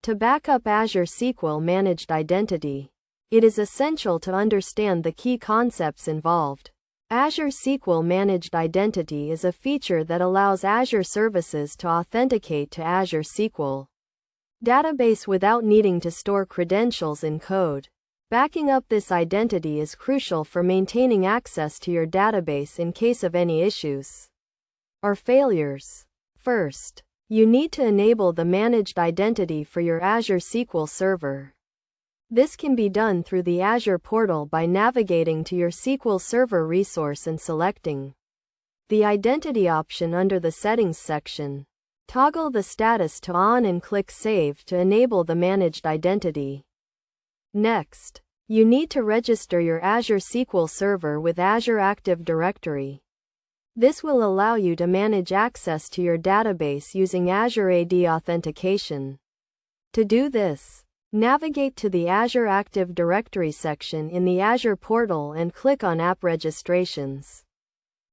To back up Azure SQL Managed Identity, it is essential to understand the key concepts involved. Azure SQL Managed Identity is a feature that allows Azure services to authenticate to Azure SQL database without needing to store credentials in code. Backing up this identity is crucial for maintaining access to your database in case of any issues or failures. First, you need to enable the managed identity for your Azure SQL Server. This can be done through the Azure portal by navigating to your SQL Server resource and selecting the Identity option under the Settings section. Toggle the status to On and click Save to enable the managed identity. Next, you need to register your Azure SQL Server with Azure Active Directory. This will allow you to manage access to your database using Azure AD authentication. To do this, navigate to the Azure Active Directory section in the Azure portal and click on App Registrations.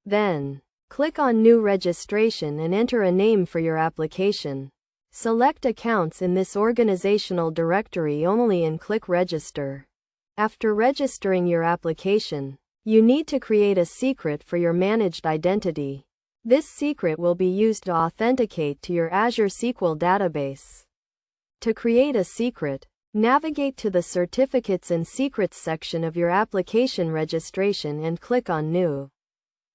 Then, click on New Registration and enter a name for your application. Select Accounts in this organizational directory only and click Register. After registering your application, you need to create a secret for your managed identity. This secret will be used to authenticate to your Azure SQL database. To create a secret, navigate to the Certificates and Secrets section of your application registration and click on New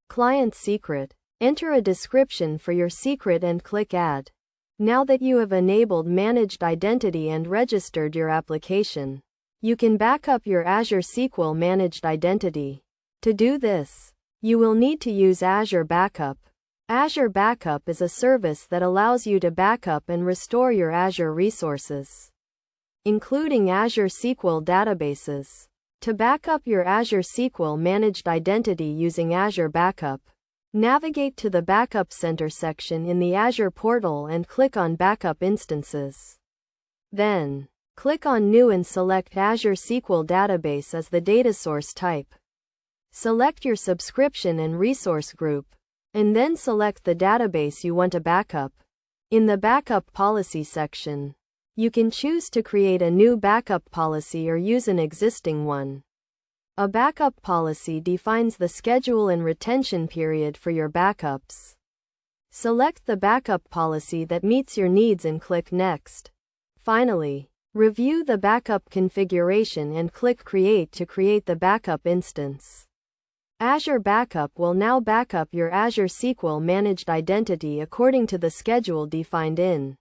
Client Secret. Enter a description for your secret and click Add. Now that you have enabled managed identity and registered your application, you can back up your Azure SQL Managed Identity. To do this, you will need to use Azure Backup. Azure Backup is a service that allows you to back up and restore your Azure resources, including Azure SQL databases. To back up your Azure SQL Managed Identity using Azure Backup, navigate to the Backup Center section in the Azure portal and click on Backup Instances. Then, click on New and select Azure SQL Database as the data source type. Select your subscription and resource group, and then select the database you want to backup. In the Backup Policy section, you can choose to create a new backup policy or use an existing one. A backup policy defines the schedule and retention period for your backups. Select the backup policy that meets your needs and click Next. Finally, review the backup configuration and click Create to create the backup instance. Azure Backup will now back up your Azure SQL Managed Identity according to the schedule defined in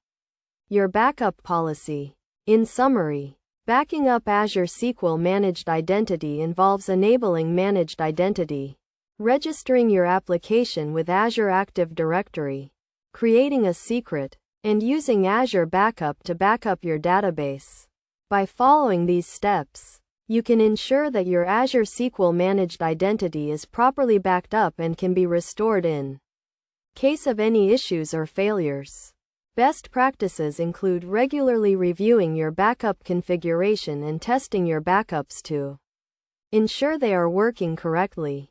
your backup policy. In summary, backing up Azure SQL Managed Identity involves enabling managed identity, registering your application with Azure Active Directory, creating a secret, and using Azure Backup to back up your database. By following these steps, you can ensure that your Azure SQL Managed Identity is properly backed up and can be restored in case of any issues or failures. Best practices include regularly reviewing your backup configuration and testing your backups to ensure they are working correctly.